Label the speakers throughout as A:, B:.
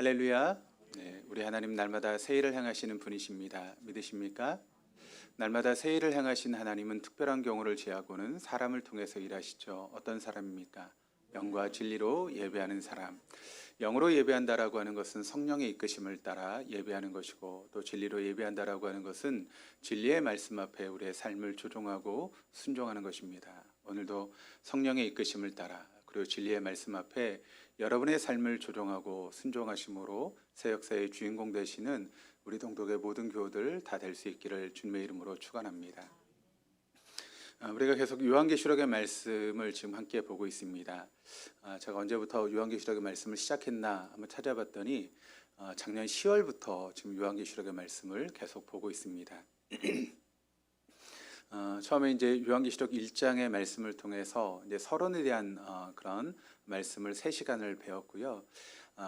A: 할렐루야. 네, 우리 하나님 날마다 새 일을 행하시는 분이십니다. 믿으십니까? 날마다 새 일을 행하신 하나님은 특별한 경우를 제하고는 사람을 통해서 일하시죠. 어떤 사람입니까? 영과 진리로 예배하는 사람. 영으로 예배한다라고 하는 것은 성령의 이끄심을 따라 예배하는 것이고, 또 진리로 예배한다라고 하는 것은 진리의 말씀 앞에 우리의 삶을 조종하고 순종하는 것입니다. 오늘도 성령의 이끄심을 따라 그리고 진리의 말씀 앞에 여러분의 삶을 조종하고 순종하심으로 새 역사의 주인공 되시는 우리 동독의 모든 교우들 다 될 수 있기를 주님의 이름으로 축원합니다. 우리가 계속 요한계시록의 말씀을 지금 함께 보고 있습니다. 제가 언제부터 요한계시록의 말씀을 시작했나 한번 찾아봤더니 작년 10월부터 지금 요한계시록의 말씀을 계속 보고 있습니다. 처음에 이제 요한계시록 1장의 말씀을 통해서 이제 서론에 대한 그런 말씀을 3시간을 배웠고요.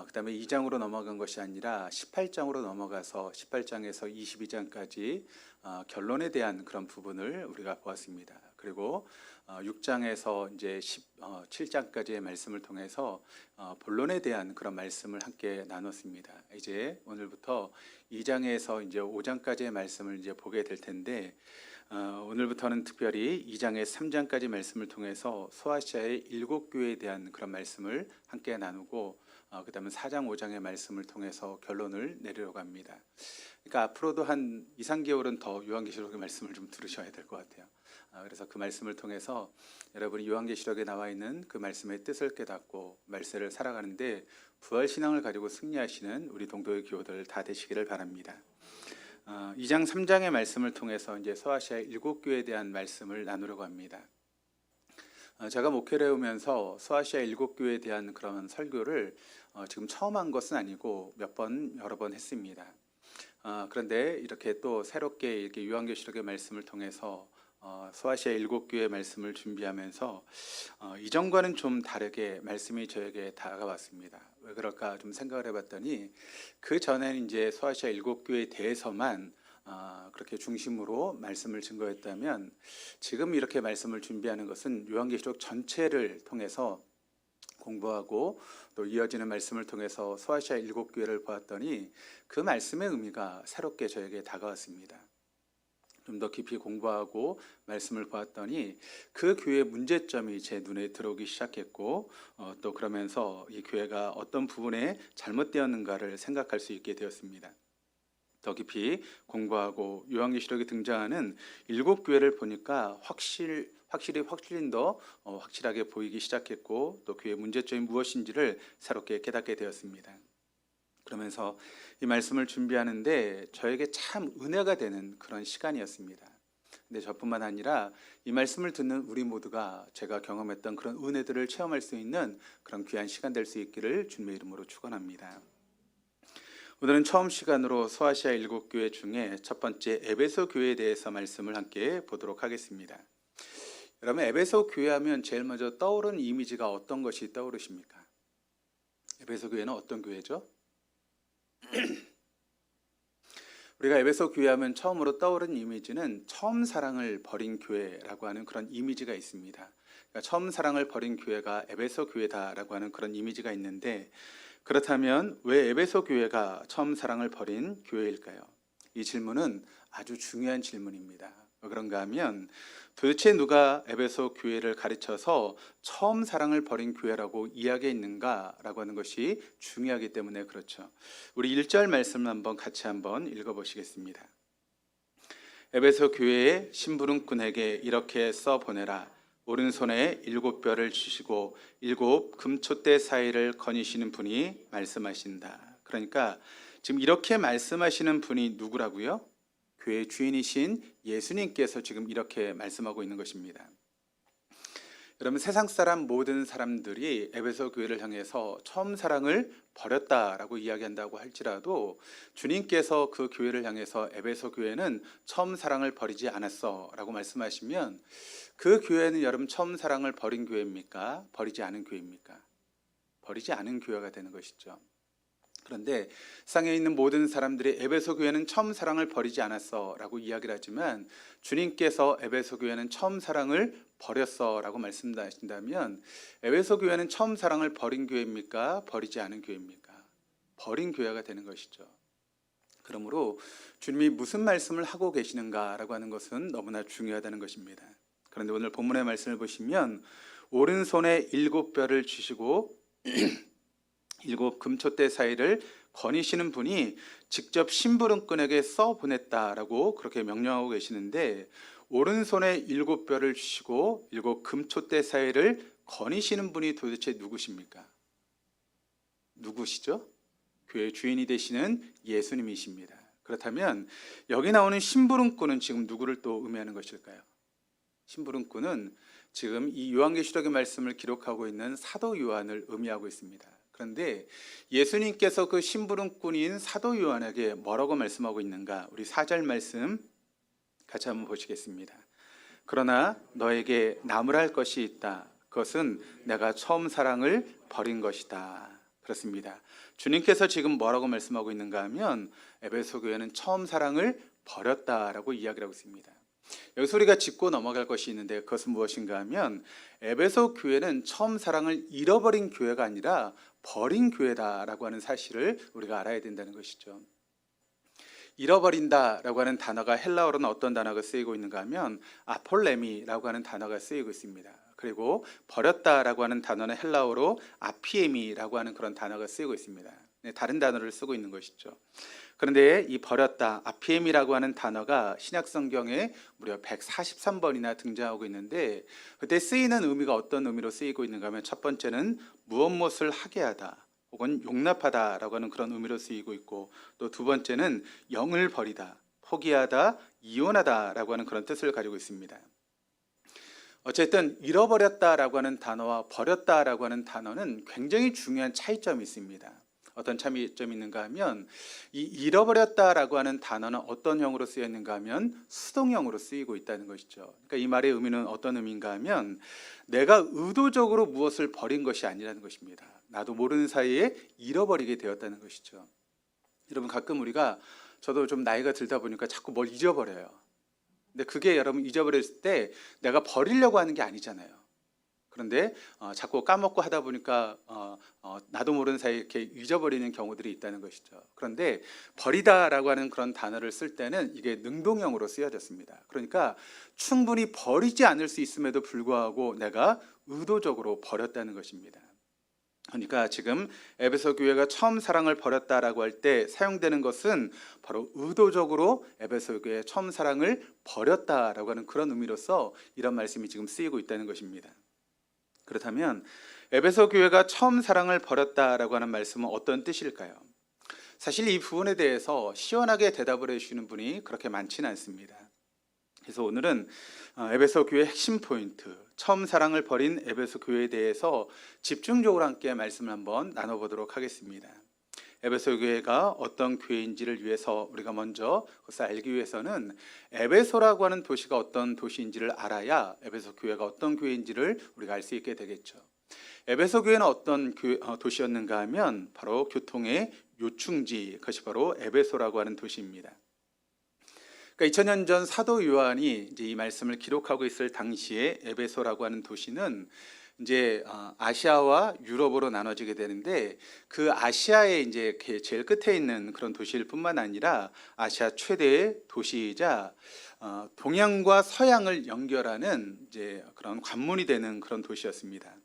A: 그다음에 2장으로 넘어간 것이 아니라 18장으로 넘어가서 18장에서 22장까지 결론에 대한 그런 부분을 우리가 보았습니다. 그리고 6장에서 이제 17장까지의 말씀을 통해서 본론에 대한 그런 말씀을 함께 나눴습니다. 이제 오늘부터 2장에서 이제 5장까지의 말씀을 이제 보게 될 텐데, 오늘부터는 특별히 2장에 3장까지 말씀을 통해서 소아시아의 7교회에 대한 그런 말씀을 함께 나누고, 그 다음에 4장 5장의 말씀을 통해서 결론을 내리려고 합니다. 그러니까 앞으로도 한 2, 3개월은 더 요한계시록의 말씀을 좀 들으셔야 될 것 같아요. 그래서 그 말씀을 통해서 여러분이 요한계시록에 나와 있는 그 말씀의 뜻을 깨닫고 말세를 살아가는데 부활신앙을 가지고 승리하시는 우리 동도의 교우들 다 되시기를 바랍니다. 2장 3장의 말씀을 통해서 이제 소아시아 7교회에 대한 말씀을 나누려고 합니다. 제가 목회를 해오면서 소아시아 7교회에 대한 그런 설교를 지금 처음 한 것은 아니고 여러 번 했습니다. 그런데 이렇게 또 새롭게 이렇게 요한계시록의 말씀을 통해서 소아시아 7교회의 말씀을 준비하면서 이전과는 좀 다르게 말씀이 저에게 다가왔습니다. 왜 그럴까 좀 생각을 해봤더니 그 전에는 이제 소아시아 7교회에 대해서만 그렇게 중심으로 말씀을 증거했다면 지금 이렇게 말씀을 준비하는 것은 요한계시록 전체를 통해서 공부하고 또 이어지는 말씀을 통해서 소아시아 7교회를 보았더니 그 말씀의 의미가 새롭게 저에게 다가왔습니다. 좀 더 깊이 공부하고 말씀을 보았더니 그 교회의 문제점이 제 눈에 들어오기 시작했고, 또 그러면서 이 교회가 어떤 부분에 잘못되었는가를 생각할 수 있게 되었습니다. 더 깊이 공부하고 요한계시록에 등장하는 7교회를 보니까 확실히 더 확실하게 보이기 시작했고, 또 교회의 문제점이 무엇인지를 새롭게 깨닫게 되었습니다. 그러면서 이 말씀을 준비하는데 저에게 참 은혜가 되는 그런 시간이었습니다. 근데 저뿐만 아니라 이 말씀을 듣는 우리 모두가 제가 경험했던 그런 은혜들을 체험할 수 있는 그런 귀한 시간 될 수 있기를 주님의 이름으로 축원합니다. 오늘은 처음 시간으로 소아시아 7교회 중에 첫 번째 에베소 교회에 대해서 말씀을 함께 보도록 하겠습니다. 여러분, 에베소 교회하면 제일 먼저 떠오르는 이미지가 어떤 것이 떠오르십니까? 에베소 교회는 어떤 교회죠? 우리가 에베소 교회하면 처음으로 떠오르는 이미지는 처음 사랑을 버린 교회라고 하는 그런 이미지가 있습니다. 그러니까 처음 사랑을 버린 교회가 에베소 교회다라고 하는 그런 이미지가 있는데, 그렇다면 왜 에베소 교회가 처음 사랑을 버린 교회일까요? 이 질문은 아주 중요한 질문입니다. 왜 그런가 하면 도대체 누가 에베소 교회를 가르쳐서 처음 사랑을 버린 교회라고 이야기했는가라고 하는 것이 중요하기 때문에 그렇죠. 우리 1절 말씀을 같이 한번 읽어보시겠습니다. 에베소 교회의 심부름꾼에게 이렇게 써보내라. 오른손에 7뼈를 주시고 7 금촛대 사이를 거니시는 분이 말씀하신다. 그러니까 지금 이렇게 말씀하시는 분이 누구라고요? 교회의 주인이신 예수님께서 지금 이렇게 말씀하고 있는 것입니다. 여러분, 세상 사람 모든 사람들이 에베소 교회를 향해서 처음 사랑을 버렸다라고 이야기한다고 할지라도 주님께서 그 교회를 향해서 에베소 교회는 처음 사랑을 버리지 않았어 라고 말씀하시면 그 교회는 여러분 처음 사랑을 버린 교회입니까? 버리지 않은 교회입니까? 버리지 않은 교회가 되는 것이죠. 그런데 세상에 있는 모든 사람들이 에베소 교회는 처음 사랑을 버리지 않았어 라고 이야기를 하지만 주님께서 에베소 교회는 처음 사랑을 버렸어 라고 말씀하신다면 에베소 교회는 처음 사랑을 버린 교회입니까? 버리지 않은 교회입니까? 버린 교회가 되는 것이죠. 그러므로 주님이 무슨 말씀을 하고 계시는가라고 하는 것은 너무나 중요하다는 것입니다. 그런데 오늘 본문의 말씀을 보시면 오른손에 7뼈를 주시고 7 금촛대 사이를 거니시는 분이 직접 심부름꾼에게 써 보냈다라고 그렇게 명령하고 계시는데, 오른손에 7뼈를 주시고 7 금촛대 사이를 거니시는 분이 도대체 누구십니까? 누구시죠? 교회 주인이 되시는 예수님이십니다. 그렇다면 여기 나오는 심부름꾼은 지금 누구를 또 의미하는 것일까요? 심부름꾼은 지금 이 요한계시록의 말씀을 기록하고 있는 사도 요한을 의미하고 있습니다. 그런데 예수님께서 그 심부름꾼인 사도 요한에게 뭐라고 말씀하고 있는가? 우리 4절 말씀 같이 한번 보시겠습니다. 그러나 너에게 나무랄 것이 있다. 그것은 내가 처음 사랑을 버린 것이다. 그렇습니다. 주님께서 지금 뭐라고 말씀하고 있는가 하면 에베소 교회는 처음 사랑을 버렸다라고 이야기를 하고 있습니다. 여기서 우리가 짚고 넘어갈 것이 있는데, 그것은 무엇인가 하면 에베소 교회는 처음 사랑을 잃어버린 교회가 아니라 버린 교회다라고 하는 사실을 우리가 알아야 된다는 것이죠. 잃어버린다라고 하는 단어가 헬라어로는 어떤 단어가 쓰이고 있는가 하면 아폴레미라고 하는 단어가 쓰이고 있습니다. 그리고 버렸다라고 하는 단어는 헬라어로 아피에미라고 하는 그런 단어가 쓰이고 있습니다. 다른 단어를 쓰고 있는 것이죠. 그런데 이 버렸다, 아피엠이라고 하는 단어가 신약 성경에 무려 143번이나 등장하고 있는데, 그때 쓰이는 의미가 어떤 의미로 쓰이고 있는가 하면 첫 번째는 무엇을 하게 하다 혹은 용납하다라고 하는 그런 의미로 쓰이고 있고, 또 두 번째는 영을 버리다, 포기하다, 이혼하다라고 하는 그런 뜻을 가지고 있습니다. 어쨌든 잃어버렸다라고 하는 단어와 버렸다라고 하는 단어는 굉장히 중요한 차이점이 있습니다. 어떤 차이점이 있는가 하면 이 잃어버렸다라고 하는 단어는 어떤 형으로 쓰였는가 하면 수동형으로 쓰이고 있다는 것이죠. 그러니까 이 말의 의미는 어떤 의미인가 하면 내가 의도적으로 무엇을 버린 것이 아니라는 것입니다. 나도 모르는 사이에 잃어버리게 되었다는 것이죠. 여러분, 가끔 우리가, 저도 좀 나이가 들다 보니까 자꾸 뭘 잊어버려요. 근데 그게 여러분 잊어버렸을 때 내가 버리려고 하는 게 아니잖아요. 그런데 자꾸 까먹고 하다 보니까 나도 모르는 사이에 이렇게 잊어버리는 경우들이 있다는 것이죠. 그런데 버리다라고 하는 그런 단어를 쓸 때는 이게 능동형으로 쓰여졌습니다. 그러니까 충분히 버리지 않을 수 있음에도 불구하고 내가 의도적으로 버렸다는 것입니다. 그러니까 지금 에베소 교회가 처음 사랑을 버렸다라고 할 때 사용되는 것은 바로 의도적으로 에베소 교회의 처음 사랑을 버렸다라고 하는 그런 의미로서 이런 말씀이 지금 쓰이고 있다는 것입니다. 그렇다면 에베소 교회가 처음 사랑을 버렸다라고 하는 말씀은 어떤 뜻일까요? 사실 이 부분에 대해서 시원하게 대답을 해주시는 분이 그렇게 많지는 않습니다. 그래서 오늘은 에베소 교회의 핵심 포인트, 처음 사랑을 버린 에베소 교회에 대해서 집중적으로 함께 말씀을 한번 나눠보도록 하겠습니다. 에베소 교회가 어떤 교회인지를 위해서 우리가 먼저 그것을 알기 위해서는 에베소라고 하는 도시가 어떤 도시인지를 알아야 에베소 교회가 어떤 교회인지를 우리가 알 수 있게 되겠죠. 에베소 교회는 어떤 도시였는가 하면 바로 교통의 요충지, 그것이 바로 에베소라고 하는 도시입니다. 그러니까 2000년 전 사도 요한이 이제 이 말씀을 기록하고 있을 당시에 에베소라고 하는 도시는 이제 아시아와 유럽으로 나눠지게 되는데, 그 아시아의 이제 제일 끝에 있는 그런 도시일 뿐만 아니라 아시아 최대의 도시이자 동양과 서양을 연결하는 이제 그런 관문이 되는 그런 도시였습니다.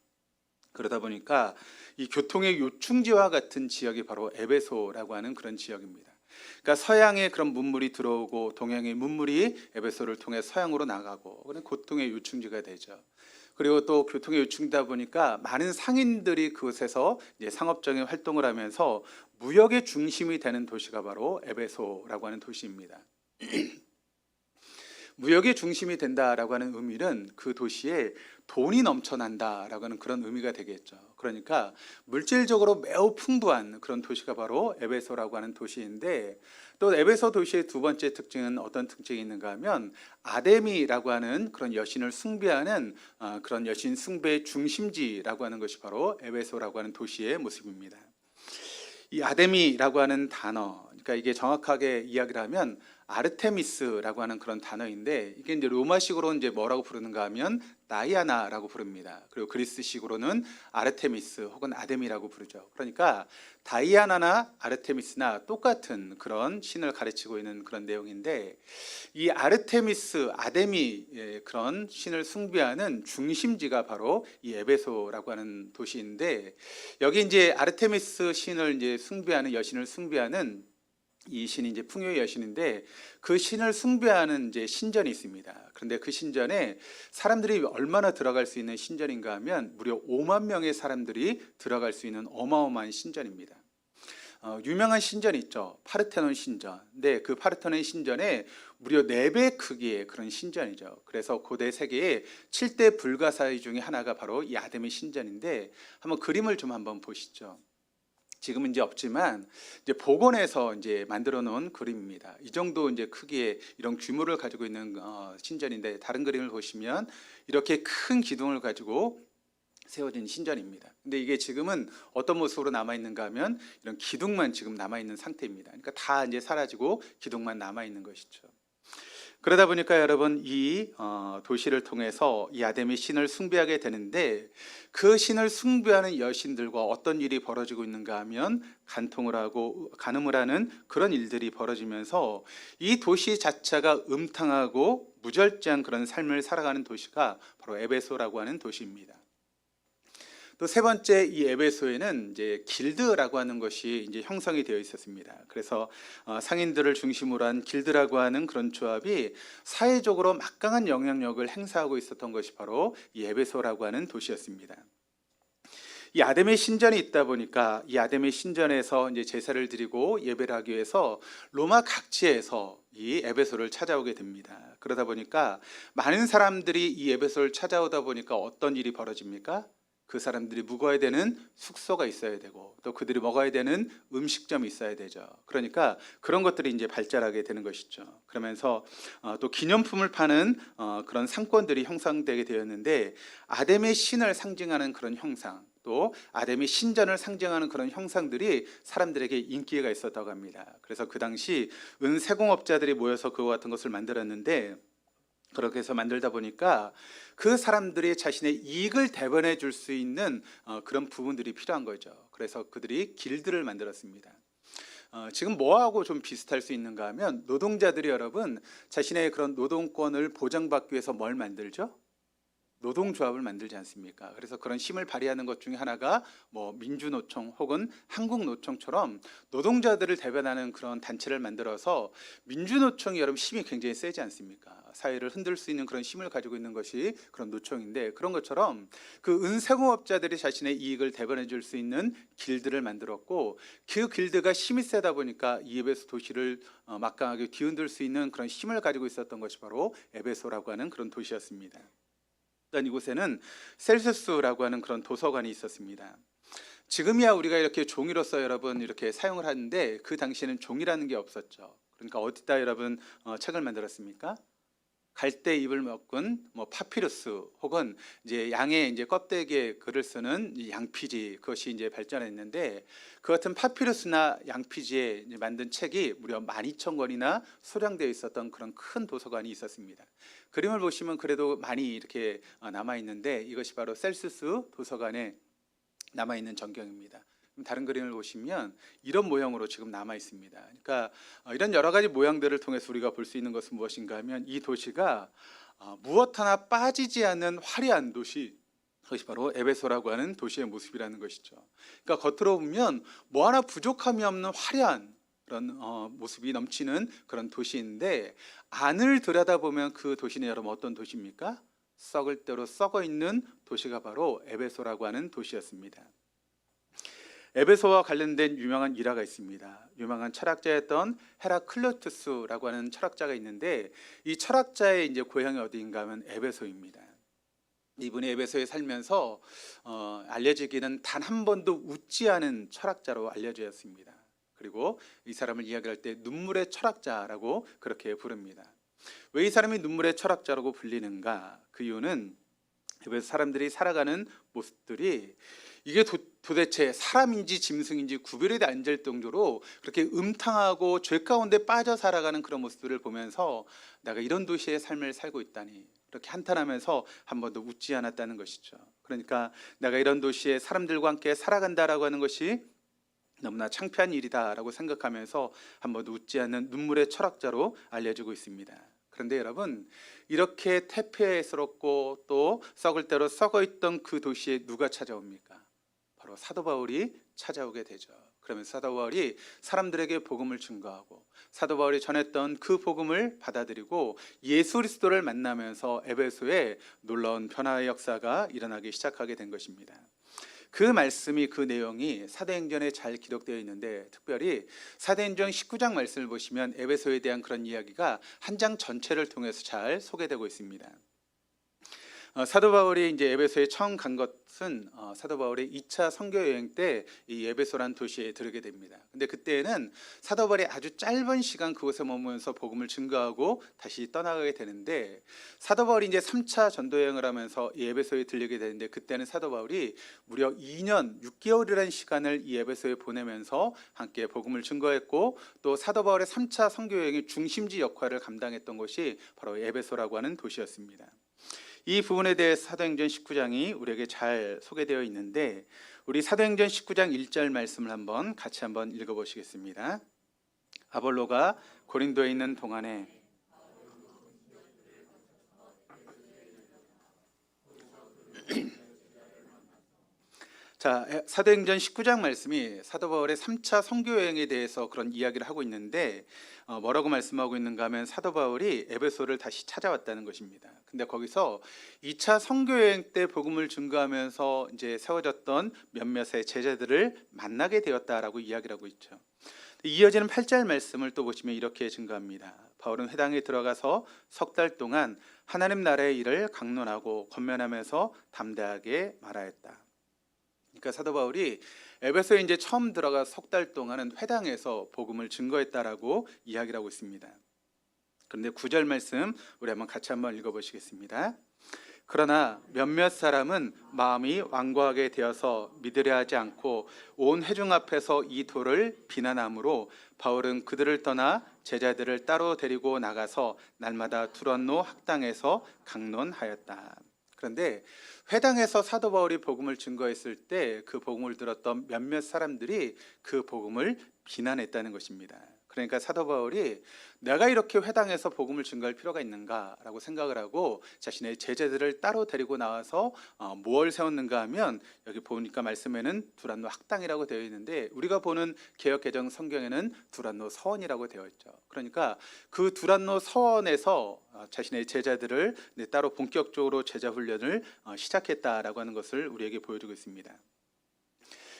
A: 그러다 보니까 이 교통의 요충지와 같은 지역이 바로 에베소라고 하는 그런 지역입니다. 그러니까 서양의 그런 문물이 들어오고 동양의 문물이 에베소를 통해 서양으로 나가고, 그런 교통의 요충지가 되죠. 그리고 또 교통의 요충지다 보니까 많은 상인들이 그곳에서 이제 상업적인 활동을 하면서 무역의 중심이 되는 도시가 바로 에베소라고 하는 도시입니다. 무역의 중심이 된다라고 하는 의미는 그 도시에 돈이 넘쳐난다라고 하는 그런 의미가 되겠죠. 그러니까 물질적으로 매우 풍부한 그런 도시가 바로 에베소라고 하는 도시인데, 또 에베소 도시의 두 번째 특징은 어떤 특징이 있는가 하면 아데미라고 하는 그런 여신을 숭배하는 그런 여신 숭배의 중심지라고 하는 것이 바로 에베소라고 하는 도시의 모습입니다. 이 아데미라고 하는 단어, 그러니까 이게 정확하게 이야기를 하면 아르테미스라고 하는 그런 단어인데, 이게 이제 로마식으로 이제 뭐라고 부르는가 하면 다이아나라고 부릅니다. 그리고 그리스식으로는 아르테미스 혹은 아데미라고 부르죠. 그러니까 다이아나나 아르테미스나 똑같은 그런 신을 가르치고 있는 그런 내용인데, 이 아르테미스, 아데미 그런 신을 숭배하는 중심지가 바로 이 에베소라고 하는 도시인데, 여기 이제 아르테미스 신을 이제 숭배하는, 여신을 숭배하는 이 신이 이제 풍요의 여신인데, 그 신을 숭배하는 이제 신전이 있습니다. 그런데 그 신전에 사람들이 얼마나 들어갈 수 있는 신전인가 하면 무려 5만 명의 사람들이 들어갈 수 있는 어마어마한 신전입니다. 유명한 신전이 있죠. 파르테논 신전. 근데 그 파르테논 신전에 무려 4배 크기의 그런 신전이죠. 그래서 고대 세계의 7대 불가사의 중에 하나가 바로 이 아데미 신전인데, 한번 그림을 좀 한번 보시죠. 지금은 이제 없지만 이제 복원해서 이제 만들어 놓은 그림입니다. 이 정도 이제 크기의 이런 규모를 가지고 있는 신전인데, 다른 그림을 보시면 이렇게 큰 기둥을 가지고 세워진 신전입니다. 근데 이게 지금은 어떤 모습으로 남아 있는가 하면 이런 기둥만 지금 남아 있는 상태입니다. 그러니까 다 이제 사라지고 기둥만 남아 있는 것이죠. 그러다 보니까 여러분, 이 도시를 통해서 이 아데미 신을 숭배하게 되는데, 그 신을 숭배하는 여신들과 어떤 일이 벌어지고 있는가 하면 간통을 하고 간음을 하는 그런 일들이 벌어지면서 이 도시 자체가 음탕하고 무절제한 그런 삶을 살아가는 도시가 바로 에베소라고 하는 도시입니다. 또 세 번째, 이 에베소에는 이제 길드라고 하는 것이 이제 형성이 되어 있었습니다. 그래서 상인들을 중심으로 한 길드라고 하는 그런 조합이 사회적으로 막강한 영향력을 행사하고 있었던 것이 바로 이 에베소라고 하는 도시였습니다. 이 아데미 신전이 있다 보니까 이 아데미 신전에서 이제 제사를 드리고 예배를 하기 위해서 로마 각지에서 이 에베소를 찾아오게 됩니다. 그러다 보니까 많은 사람들이 이 에베소를 찾아오다 보니까 어떤 일이 벌어집니까? 그 사람들이 묵어야 되는 숙소가 있어야 되고, 또 그들이 먹어야 되는 음식점이 있어야 되죠. 그러니까 그런 것들이 이제 발달하게 되는 것이죠. 그러면서 또 기념품을 파는 그런 상권들이 형성되게 되었는데, 아데미 신을 상징하는 그런 형상, 또 아데미 신전을 상징하는 그런 형상들이 사람들에게 인기가 있었다고 합니다. 그래서 그 당시 은세공업자들이 모여서 그와 같은 것을 만들었는데, 그렇게 해서 만들다 보니까 그 사람들이 자신의 이익을 대변해 줄 수 있는 그런 부분들이 필요한 거죠. 그래서 그들이 길드를 만들었습니다. 지금 뭐하고 좀 비슷할 수 있는가 하면, 노동자들이 여러분 자신의 그런 노동권을 보장받기 위해서 뭘 만들죠? 노동조합을 만들지 않습니까? 그래서 그런 힘을 발휘하는 것 중에 하나가 뭐 민주노총 혹은 한국노총처럼 노동자들을 대변하는 그런 단체를 만들어서, 민주노총이 여러분 힘이 굉장히 세지 않습니까? 사회를 흔들 수 있는 그런 힘을 가지고 있는 것이 그런 노총인데, 그런 것처럼 그 은세공업자들이 자신의 이익을 대변해 줄 수 있는 길드를 만들었고, 그 길드가 힘이 세다 보니까 이 에베소 도시를 막강하게 뒤흔들 수 있는 그런 힘을 가지고 있었던 것이 바로 에베소라고 하는 그런 도시였습니다. 이곳에는 셀시우스라고 하는 그런 도서관이 있었습니다. 지금이야 우리가 이렇게 종이로서 여러분 이렇게 사용을 하는데, 그 당시에는 종이라는 게 없었죠. 그러니까 어디다 여러분 책을 만들었습니까? 갈대 잎을 먹은 뭐 파피루스, 혹은 이제 양의 이제 껍데기에 글을 쓰는 양피지, 그것이 이제 발전했는데, 그 같은 파피루스나 양피지에 만든 책이 무려 12,000권이나 소량되어 있었던 그런 큰 도서관이 있었습니다. 그림을 보시면 그래도 많이 이렇게 남아 있는데, 이것이 바로 셀시우스 도서관에 남아 있는 전경입니다. 다른 그림을 보시면 이런 모형으로 지금 남아 있습니다. 그러니까 이런 여러 가지 모양들을 통해서 우리가 볼 수 있는 것은 무엇인가 하면, 이 도시가 무엇 하나 빠지지 않는 화려한 도시, 그것이 바로 에베소라고 하는 도시의 모습이라는 것이죠. 그러니까 겉으로 보면 뭐 하나 부족함이 없는 화려한 그런 모습이 넘치는 그런 도시인데, 안을 들여다보면 그 도시는 여러분 어떤 도시입니까? 썩을 대로 썩어 있는 도시가 바로 에베소라고 하는 도시였습니다. 에베소와 관련된 유명한 일화가 있습니다. 유명한 철학자였던 헤라클레투스라고 하는 철학자가 있는데, 이 철학자의 이제 고향이 어디인가 하면 에베소입니다. 이분이 에베소에 살면서 알려지기는 단 한 번도 웃지 않은 철학자로 알려졌습니다. 그리고 이 사람을 이야기할 때 눈물의 철학자라고 그렇게 부릅니다. 왜 이 사람이 눈물의 철학자라고 불리는가? 그 이유는 에베소 사람들이 살아가는 모습들이 이게 도대체 사람인지 짐승인지 구별이 안 될 정도로 그렇게 음탕하고 죄 가운데 빠져 살아가는 그런 모습들을 보면서 내가 이런 도시의 삶을 살고 있다니, 그렇게 한탄하면서 한 번도 웃지 않았다는 것이죠. 그러니까 내가 이런 도시에 사람들과 함께 살아간다라고 하는 것이 너무나 창피한 일이다라고 생각하면서 한 번도 웃지 않는 눈물의 철학자로 알려지고 있습니다. 그런데 여러분, 이렇게 태폐스럽고 또 썩을 대로 썩어 있던 그 도시에 누가 찾아옵니까? 바로 사도 바울이 찾아오게 되죠. 그러면서 사도 바울이 사람들에게 복음을 증거하고 사도 바울이 전했던 그 복음을 받아들이고 예수 그리스도를 만나면서 에베소에 놀라운 변화의 역사가 일어나기 시작하게 된 것입니다. 그 말씀이, 그 내용이 사도행전에 잘 기록되어 있는데, 특별히 사도행전 19장 말씀을 보시면 에베소에 대한 그런 이야기가 한 장 전체를 통해서 잘 소개되고 있습니다. 사도 바울이 이제 에베소에 처음 간 것은 사도 바울의 2차 선교 여행 때 이 에베소라는 도시에 들르게 됩니다. 근데 그때는 사도 바울이 아주 짧은 시간 그곳에 머무면서 복음을 증거하고 다시 떠나가게 되는데, 사도 바울이 이제 3차 전도 여행을 하면서 이 에베소에 들리게 되는데, 그때는 사도 바울이 무려 2년 6개월이라는 시간을 이 에베소에 보내면서 함께 복음을 증거했고, 또 사도 바울의 3차 선교 여행의 중심지 역할을 감당했던 곳이 바로 에베소라고 하는 도시였습니다. 이 부분에 대해서 사도행전 19장이 우리에게 잘 소개되어 있는데, 우리 사도행전 19장 1절 말씀을 같이 한번 읽어보시겠습니다. 아볼로가 고린도에 있는 동안에 자, 사도행전 19장 말씀이 사도 바울의 3차 선교 여행에 대해서 그런 이야기를 하고 있는데, 뭐라고 말씀하고 있는가 하면 사도 바울이 에베소를 다시 찾아왔다는 것입니다. 근데 거기서 2차 선교 여행 때 복음을 증거하면서 이제 세워졌던 몇몇의 제자들을 만나게 되었다라고 이야기를 하고 있죠. 이어지는 8절 말씀을 또 보시면 이렇게 증거합니다. 바울은 회당에 들어가서 석 달 동안 하나님 나라의 일을 강론하고 권면하면서 담대하게 말하였다. 그러니까 사도 바울이 에베소에 이제 처음 들어가 석 달 동안은 회당에서 복음을 증거했다라고 이야기를 하고 있습니다. 그런데 9절 말씀 우리 같이 한번 읽어보시겠습니다. 그러나 몇몇 사람은 마음이 완고하게 되어서 믿으려 하지 않고 온 회중 앞에서 이 도를 비난함으로 바울은 그들을 떠나 제자들을 따로 데리고 나가서 날마다 두란노 학당에서 강론하였다. 그런데 회당에서 사도 바울이 복음을 증거했을 때 그 복음을 들었던 몇몇 사람들이 그 복음을 비난했다는 것입니다. 그러니까 사도 바울이 내가 이렇게 회당에서 복음을 증거할 필요가 있는가라고 생각을 하고 자신의 제자들을 따로 데리고 나와서 뭘 세웠는가 하면, 여기 보니까 말씀에는 두란노 학당이라고 되어 있는데 우리가 보는 개역개정 성경에는 두란노 서원이라고 되어 있죠. 그러니까 그 두란노 서원에서 자신의 제자들을 따로 본격적으로 제자 훈련을 시작했다라고 하는 것을 우리에게 보여주고 있습니다.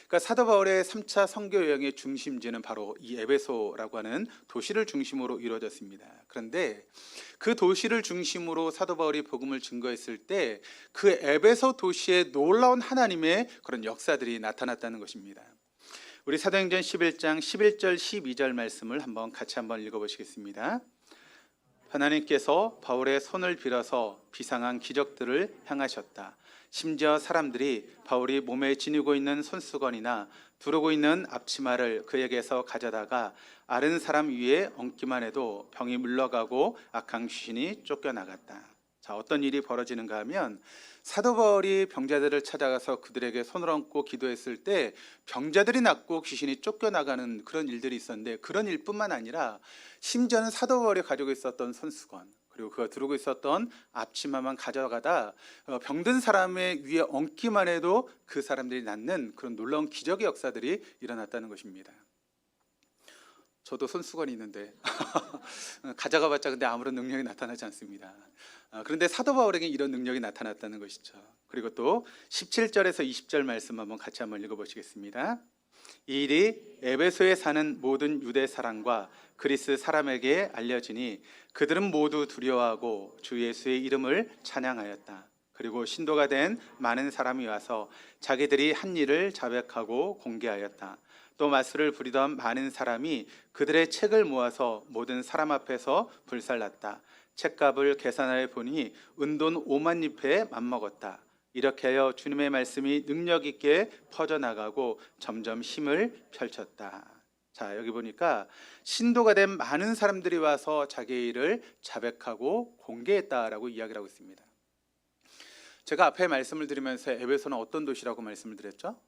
A: 그러니까 사도 바울의 3차 선교 여행의 중심지는 바로 이 에베소라고 하는 도시를 중심으로 이루어졌습니다. 그런데 그 도시를 중심으로 사도 바울이 복음을 증거했을 때 그 에베소 도시에 놀라운 하나님의 그런 역사들이 나타났다는 것입니다. 우리 사도행전 11장 11절 12절 말씀을 같이 한번 읽어보시겠습니다. 하나님께서 바울의 손을 빌어서 비상한 기적들을 행하셨다. 심지어 사람들이 바울이 몸에 지니고 있는 손수건이나 두르고 있는 앞치마를 그에게서 가져다가 아른 사람 위에 얹기만 해도 병이 물러가고 악한 귀신이 쫓겨나갔다. 자, 어떤 일이 벌어지는가 하면 사도 바울이 병자들을 찾아가서 그들에게 손을 얹고 기도했을 때 병자들이 낫고 귀신이 쫓겨나가는 그런 일들이 있었는데, 그런 일뿐만 아니라 심지어는 사도 바울이 가지고 있었던 손수건 그리고 그가 두르고 있었던 앞치마만 가져가다 병든 사람의 위에 얹기만 해도 그 사람들이 낫는 그런 놀라운 기적의 역사들이 일어났다는 것입니다. 저도 손수건이 있는데 가져가봤자 근데 아무런 능력이 나타나지 않습니다. 그런데 사도 바울에게 이런 능력이 나타났다는 것이죠. 그리고 또 17절에서 20절 말씀 같이 한번 읽어보시겠습니다. 이 일이 에베소에 사는 모든 유대 사람과 그리스 사람에게 알려지니 그들은 모두 두려워하고 주 예수의 이름을 찬양하였다. 그리고 신도가 된 많은 사람이 와서 자기들이 한 일을 자백하고 공개하였다. 또 마술을 부리던 많은 사람이 그들의 책을 모아서 모든 사람 앞에서 불살랐다. 책값을 계산하여 보니 은돈 5만 리페에 맞먹었다. 이렇게 하여 주님의 말씀이 능력 있게 퍼져나가고 점점 힘을 펼쳤다. 자, 여기 보니까 신도가 된 많은 사람들이 와서 자기의 일을 자백하고 공개했다라고 이야기를 하고 있습니다. 제가 앞에 말씀을 드리면서 에베소는 어떤 도시라고 말씀을 드렸죠?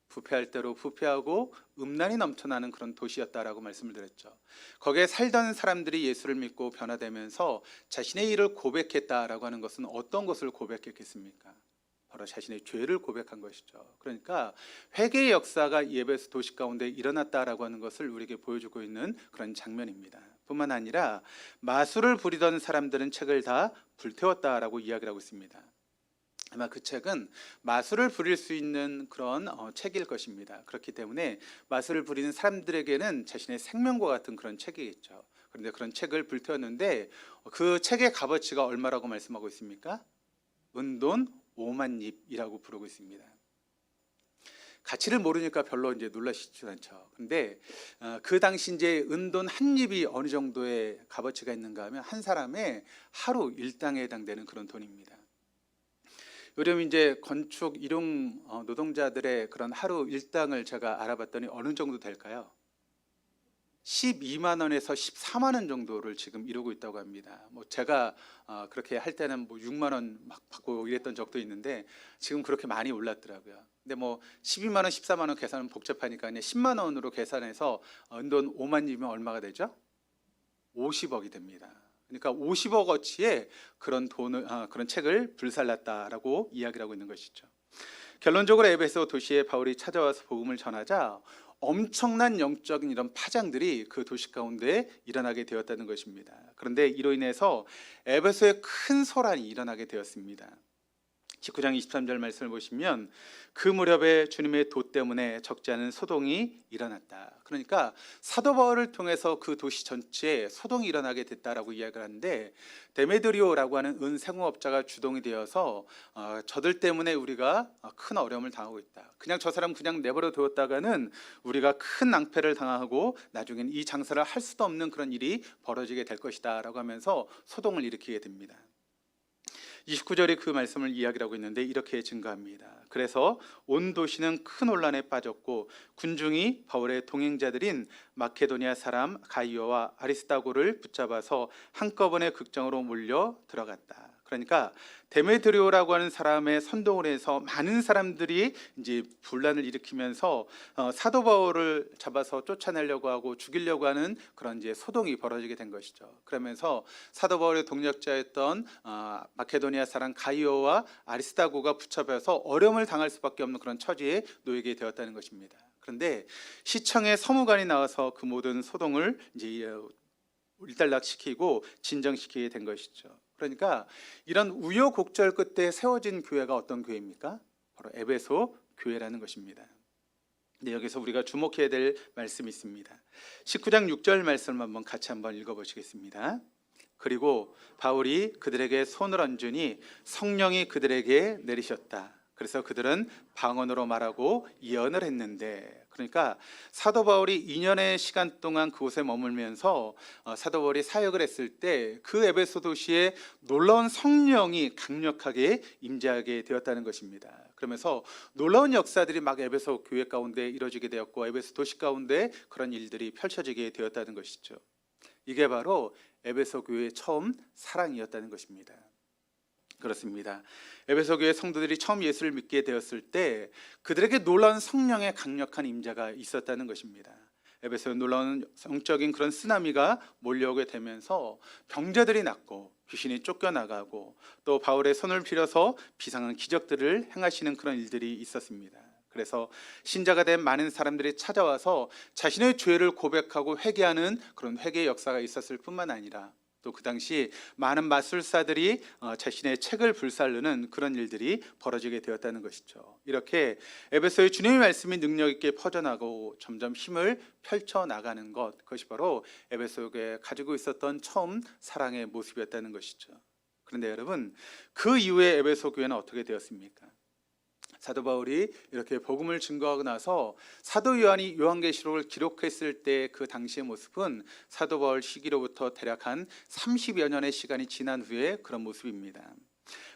A: 부패할 대로 부패하고 음란이 넘쳐나는 그런 도시였다라고 말씀을 드렸죠. 거기에 살던 사람들이 예수를 믿고 변화되면서 자신의 일을 고백했다라고 하는 것은 어떤 것을 고백했겠습니까? 바로 자신의 죄를 고백한 것이죠. 그러니까 회개의 역사가 이 에베소 도시 가운데 일어났다라고 하는 것을 우리에게 보여주고 있는 그런 장면입니다. 뿐만 아니라 마술을 부리던 사람들은 책을 다 불태웠다라고 이야기를 하고 있습니다. 아마 그 책은 마술을 부릴 수 있는 그런 책일 것입니다. 그렇기 때문에 마술을 부리는 사람들에게는 자신의 생명과 같은 그런 책이겠죠. 그런데 그런 책을 불태웠는데 그 책의 값어치가 얼마라고 말씀하고 있습니까? 은돈 5만 잎이라고 부르고 있습니다. 가치를 모르니까 별로 이제 놀라시지 않죠. 근데 그 당시 이제 은돈 한 잎이 어느 정도의 값어치가 있는가 하면 한 사람의 하루 일당에 해당되는 그런 돈입니다. 요즘 이제 건축 일용 노동자들의 그런 하루 일당을 제가 알아봤더니 어느 정도 될까요? 12만 원에서 14만 원 정도를 지금 이루고 있다고 합니다. 뭐 제가 그렇게 할 때는 뭐 6만 원 막 받고 이랬던 적도 있는데 지금 그렇게 많이 올랐더라고요. 근데 뭐 12만 원, 14만 원 계산은 복잡하니까 그냥 10만 원으로 계산해서 은돈 5만 이면 얼마가 되죠? 50억이 됩니다. 그러니까 50억 어치의 그런 돈을 그런 책을 불살랐다라고 이야기를 하고 있는 것이죠. 결론적으로 에베소 도시에 바울이 찾아와서 복음을 전하자 엄청난 영적인 이런 파장들이 그 도시 가운데 일어나게 되었다는 것입니다. 그런데 이로 인해서 에베소에 큰 소란이 일어나게 되었습니다. 19장 23절 말씀을 보시면 그 무렵에 주님의 도 때문에 적지 않은 소동이 일어났다. 그러니까 사도 바울을 통해서 그 도시 전체에 소동이 일어나게 됐다라고 이야기를 하는데 데메드리오라고 하는 은생업자가 주동이 되어서 저들 때문에 우리가 큰 어려움을 당하고 있다. 그냥 저 사람 그냥 내버려 두었다가는 우리가 큰 낭패를 당하고 나중엔 이 장사를 할 수도 없는 그런 일이 벌어지게 될 것이다 라고 하면서 소동을 일으키게 됩니다. 29절이 그 말씀을 이야기하고 있는데 이렇게 증가합니다. 그래서 온 도시는 큰 혼란에 빠졌고 군중이 바울의 동행자들인 마케도니아 사람 가이오와 아리스다고를 붙잡아서 한꺼번에 극장으로 몰려 들어갔다. 그러니까 데메드리오라고 하는 사람의 선동을 해서 많은 사람들이 이제 분란을 일으키면서 사도 바울을 잡아서 쫓아내려고 하고 죽이려고 하는 그런 이제 소동이 벌어지게 된 것이죠. 그러면서 사도 바울의 동력자였던 마케도니아 사람 가이오와 아리스다고가 붙잡혀서 어려움을 당할 수밖에 없는 그런 처지에 놓이게 되었다는 것입니다. 그런데 시청에 서무관이 나와서 그 모든 소동을 이제 일단락시키고 진정시키게 된 것이죠. 그러니까 이런 우여곡절 끝에 세워진 교회가 어떤 교회입니까? 바로 에베소 교회라는 것입니다. 근데 여기서 우리가 주목해야 될 말씀이 있습니다. 19장 6절 말씀을 한번 같이 한번 읽어보시겠습니다. 그리고 바울이 그들에게 손을 얹으니 성령이 그들에게 내리셨다. 그래서 그들은 방언으로 말하고 예언을 했는데, 그러니까 사도 바울이 2년의 시간 동안 그곳에 머물면서 사도 바울이 사역을 했을 때 그 에베소 도시에 놀라운 성령이 강력하게 임재하게 되었다는 것입니다. 그러면서 놀라운 역사들이 막 에베소 교회 가운데 이루어지게 되었고 에베소 도시 가운데 그런 일들이 펼쳐지게 되었다는 것이죠. 이게 바로 에베소 교회의 처음 사랑이었다는 것입니다. 그렇습니다. 에베소 교회 성도들이 처음 예수를 믿게 되었을 때 그들에게 놀라운 성령의 강력한 임재가 있었다는 것입니다. 에베소에 놀라운 성적인 그런 쓰나미가 몰려오게 되면서 병자들이 낫고 귀신이 쫓겨나가고 또 바울의 손을 빌어서 비상한 기적들을 행하시는 그런 일들이 있었습니다. 그래서 신자가 된 많은 사람들이 찾아와서 자신의 죄를 고백하고 회개하는 그런 회개의 역사가 있었을 뿐만 아니라 또 그 당시 많은 마술사들이 자신의 책을 불살르는 그런 일들이 벌어지게 되었다는 것이죠. 이렇게 에베소의 주님의 말씀이 능력 있게 퍼져나가고 점점 힘을 펼쳐나가는 것, 그것이 바로 에베소에 가지고 있었던 처음 사랑의 모습이었다는 것이죠. 그런데 여러분, 그 이후에 에베소 교회는 어떻게 되었습니까? 사도 바울이 이렇게 복음을 증거하고 나서 사도 요한이 요한계시록을 기록했을 때 그 당시의 모습은 사도 바울 시기로부터 대략 한 30여 년의 시간이 지난 후에 그런 모습입니다.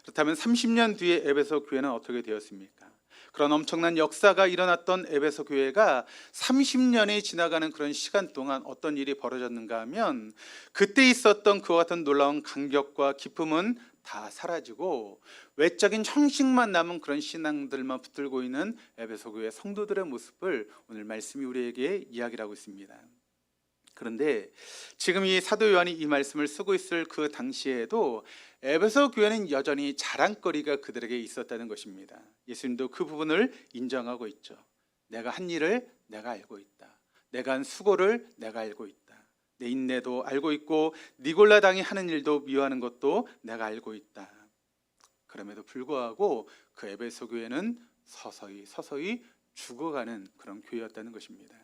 A: 그렇다면 30년 뒤에 에베소 교회는 어떻게 되었습니까? 그런 엄청난 역사가 일어났던 에베소 교회가 30년이 지나가는 그런 시간 동안 어떤 일이 벌어졌는가 하면, 그때 있었던 그와 같은 놀라운 감격과 기쁨은 다 사라지고 외적인 형식만 남은 그런 신앙들만 붙들고 있는 에베소 교회 성도들의 모습을 오늘 말씀이 우리에게 이야기를 하고 있습니다. 그런데 지금 이 사도 요한이 이 말씀을 쓰고 있을 그 당시에도 에베소 교회는 여전히 자랑거리가 그들에게 있었다는 것입니다. 예수님도 그 부분을 인정하고 있죠. 내가 한 일을 내가 알고 있다. 내가 한 수고를 내가 알고 있다. 내 인내도 알고 있고 니골라 당이 하는 일도 미워하는 것도 내가 알고 있다. 그럼에도 불구하고 그 에베소 교회는 서서히 죽어가는 그런 교회였다는 것입니다.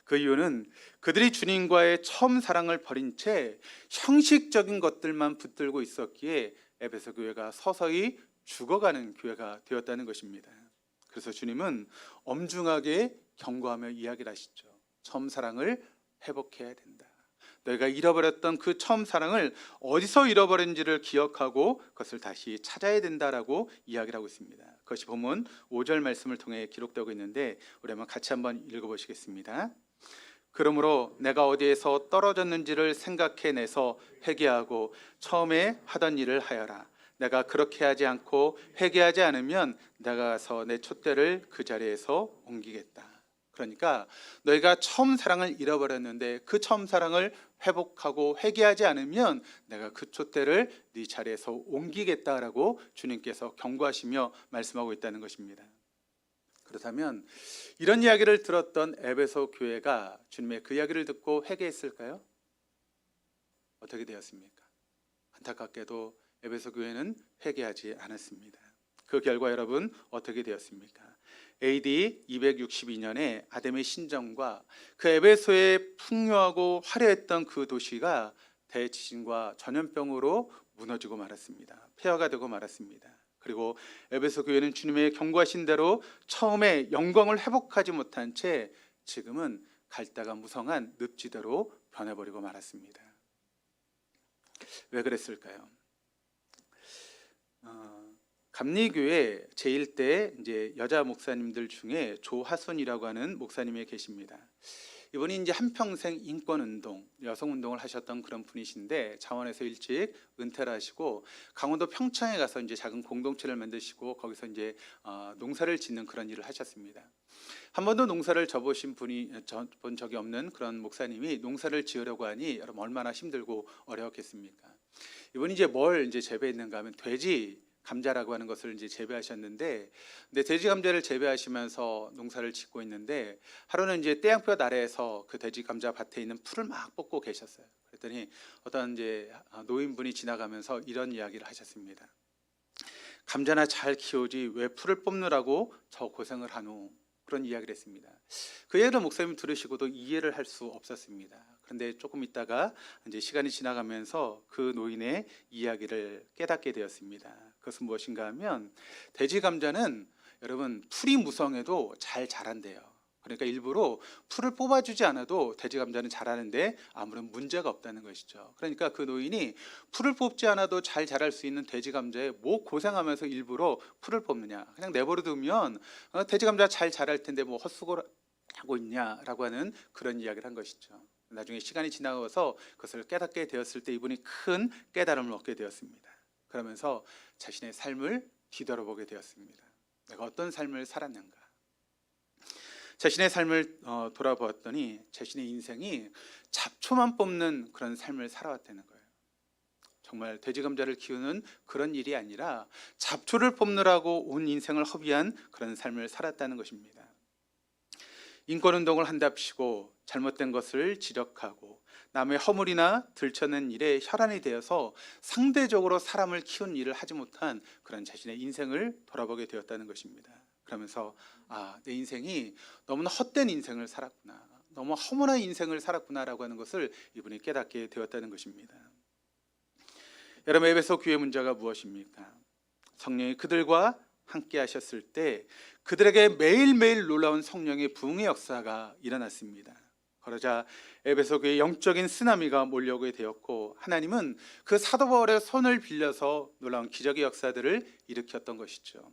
A: 그 이유는 그들이 주님과의 처음 사랑을 버린 채 형식적인 것들만 붙들고 있었기에 에베소 교회가 서서히 죽어가는 교회가 되었다는 것입니다. 그래서 주님은 엄중하게 경고하며 이야기를 하시죠. 처음 사랑을 회복해야 된다. 너희가 잃어버렸던 그 처음 사랑을 어디서 잃어버린지를 기억하고 그것을 다시 찾아야 된다라고 이야기를 하고 있습니다. 그것이 본문 5절 말씀을 통해 기록되고 있는데 우리 한번 같이 한번 읽어보시겠습니다. 그러므로 내가 어디에서 떨어졌는지를 생각해내서 회개하고 처음에 하던 일을 하여라. 내가 그렇게 하지 않고 회개하지 않으면 내가 가서 내 촛대를 그 자리에서 옮기겠다. 그러니까 너희가 처음 사랑을 잃어버렸는데 그 처음 사랑을 회복하고 회개하지 않으면 내가 그 촛대를 네 자리에서 옮기겠다라고 주님께서 경고하시며 말씀하고 있다는 것입니다. 그렇다면 이런 이야기를 들었던 에베소 교회가 주님의 그 이야기를 듣고 회개했을까요? 어떻게 되었습니까? 안타깝게도 에베소 교회는 회개하지 않았습니다. 그 결과 여러분 어떻게 되었습니까? AD 262년에 아담의 신정과 그 에베소의 풍요하고 화려했던 그 도시가 대지진과 전염병으로 무너지고 말았습니다. 폐허가 되고 말았습니다. 그리고 에베소 교회는 주님의 경고하신 대로 처음에 영광을 회복하지 못한 채 지금은 갈다가 무성한 늪지대로 변해버리고 말았습니다. 왜 그랬을까요? 감리교회 제1대 이제 여자 목사님들 중에 조하순이라고 하는 목사님이 계십니다. 이분이 이제 한평생 인권운동, 여성운동을 하셨던 그런 분이신데 자원에서 일찍 은퇴를 하시고 강원도 평창에 가서 이제 작은 공동체를 만드시고 거기서 이제 농사를 짓는 그런 일을 하셨습니다. 한 번도 농사를 본 적이 없는 그런 목사님이 농사를 지으려고 하니 여러분 얼마나 힘들고 어려웠겠습니까? 이분이 이제 뭘 이제 재배했는가 하면 돼지 감자라고 하는 것을 이제 재배하셨는데, 근데 돼지 감자를 재배하시면서 농사를 짓고 있는데 하루는 이제 태양볕 아래에서 그 돼지 감자 밭에 있는 풀을 막 뽑고 계셨어요. 그랬더니 어떤 이제 노인분이 지나가면서 이런 이야기를 하셨습니다. 감자나 잘 키우지 왜 풀을 뽑느라고 저 고생을 하노? 그런 이야기를 했습니다. 그 얘기를 목사님이 들으시고도 이해를 할 수 없었습니다. 그런데 조금 있다가 이제 시간이 지나가면서 그 노인의 이야기를 깨닫게 되었습니다. 그것은 무엇인가 하면 돼지 감자는 여러분 풀이 무성해도 잘 자란대요. 그러니까 일부러 풀을 뽑아주지 않아도 돼지 감자는 자라는데 아무런 문제가 없다는 것이죠. 그러니까 그 노인이 풀을 뽑지 않아도 잘 자랄 수 있는 돼지 감자에 뭐 고생하면서 일부러 풀을 뽑느냐, 그냥 내버려 두면 돼지 감자 잘 자랄 텐데 뭐 헛수고를 하고 있냐라고 하는 그런 이야기를 한 것이죠. 나중에 시간이 지나가서 그것을 깨닫게 되었을 때 이분이 큰 깨달음을 얻게 되었습니다. 그러면서 자신의 삶을 뒤돌아보게 되었습니다. 내가 어떤 삶을 살았는가? 자신의 삶을 돌아보았더니 자신의 인생이 잡초만 뽑는 그런 삶을 살아왔다는 거예요. 정말 돼지 감자를 키우는 그런 일이 아니라 잡초를 뽑느라고 온 인생을 허비한 그런 삶을 살았다는 것입니다. 인권운동을 한답시고 잘못된 것을 지적하고 남의 허물이나 들춰낸 일에 혈안이 되어서 상대적으로 사람을 키운 일을 하지 못한 그런 자신의 인생을 돌아보게 되었다는 것입니다. 그러면서 내 인생이 너무나 헛된 인생을 살았구나, 너무 허무한 인생을 살았구나라고 하는 것을 이분이 깨닫게 되었다는 것입니다. 여러분, 에베소 교회 문제가 무엇입니까? 성령이 그들과 함께 하셨을 때 그들에게 매일매일 놀라운 성령의 부흥의 역사가 일어났습니다. 그러자 에베소 교회에 영적인 쓰나미가 몰려오게 되었고, 하나님은 그 사도 바울의 손을 빌려서 놀라운 기적의 역사들을 일으켰던 것이죠.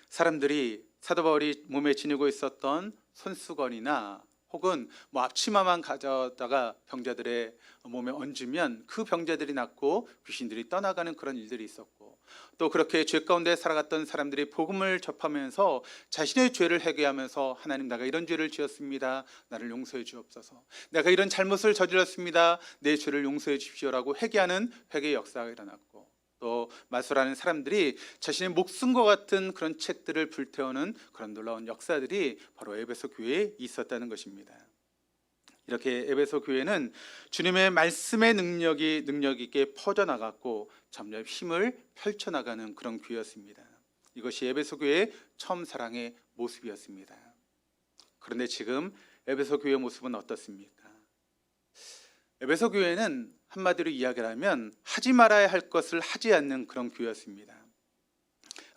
A: 사람들이 사도 바울이 몸에 지니고 있었던 손수건이나 혹은 앞치마만 가져다가 병자들의 몸에 얹으면 그 병자들이 낫고 귀신들이 떠나가는 그런 일들이 있었고, 또 그렇게 죄 가운데 살아갔던 사람들이 복음을 접하면서 자신의 죄를 회개하면서 하나님, 내가 이런 죄를 지었습니다, 나를 용서해 주옵소서, 내가 이런 잘못을 저질렀습니다, 내 죄를 용서해 주십시오라고 회개하는 회개의 역사가 일어났고, 또 마술하는 사람들이 자신의 목숨과 같은 그런 책들을 불태우는 그런 놀라운 역사들이 바로 에베소 교회에 있었다는 것입니다. 이렇게 에베소 교회는 주님의 말씀의 능력 있게 퍼져나갔고 점점 힘을 펼쳐나가는 그런 교회였습니다. 이것이 에베소 교회의 처음 사랑의 모습이었습니다. 그런데 지금 에베소 교회의 모습은 어떻습니까? 에베소 교회는 한마디로 이야기를 하면 하지 말아야 할 것을 하지 않는 그런 교회였습니다.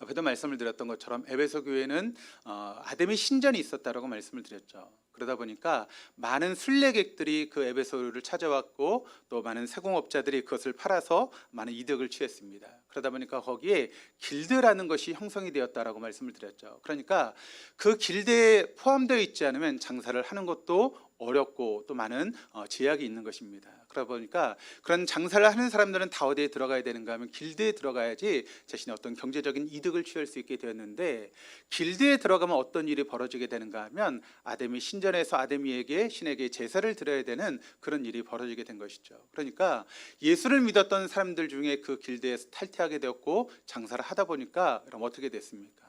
A: 앞에도 말씀을 드렸던 것처럼 에베소 교회는 아담의 신전이 있었다라고 말씀을 드렸죠. 그러다 보니까 많은 순례객들이 그 에베소를 찾아왔고, 또 많은 세공업자들이 그것을 팔아서 많은 이득을 취했습니다. 그러다 보니까 거기에 길드라는 것이 형성이 되었다라고 말씀을 드렸죠. 그러니까 그 길드에 포함되어 있지 않으면 장사를 하는 것도 어렵고 또 많은 제약이 있는 것입니다. 그러다 보니까 그런 장사를 하는 사람들은 다 어디에 들어가야 되는가 하면 길드에 들어가야지 자신의 어떤 경제적인 이득을 취할 수 있게 되었는데, 길드에 들어가면 어떤 일이 벌어지게 되는가 하면 아담이 신전에서 아담이에게 신에게 제사를 드려야 되는 그런 일이 벌어지게 된 것이죠. 그러니까 예수를 믿었던 사람들 중에 그 길드에서 탈퇴하게 되었고 장사를 하다 보니까 그럼 어떻게 됐습니까?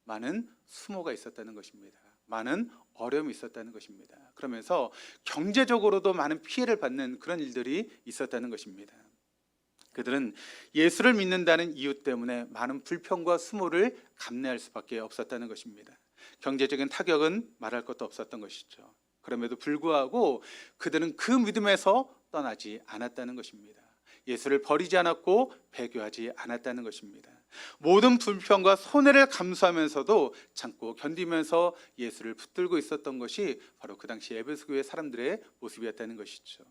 A: 많은 수모가 있었다는 것입니다. 많은 어려움이 있었다는 것입니다. 그러면서 경제적으로도 많은 피해를 받는 그런 일들이 있었다는 것입니다. 그들은 예수를 믿는다는 이유 때문에 많은 불평과 수모를 감내할 수밖에 없었다는 것입니다. 경제적인 타격은 말할 것도 없었던 것이죠. 그럼에도 불구하고 그들은 그 믿음에서 떠나지 않았다는 것입니다. 예수를 버리지 않았고 배교하지 않았다는 것입니다. 모든 불평과 손해를 감수하면서도 참고 견디면서 예수를 붙들고 있었던 것이 바로 그 당시 에베소 교회 사람들의 모습이었다는 것이죠.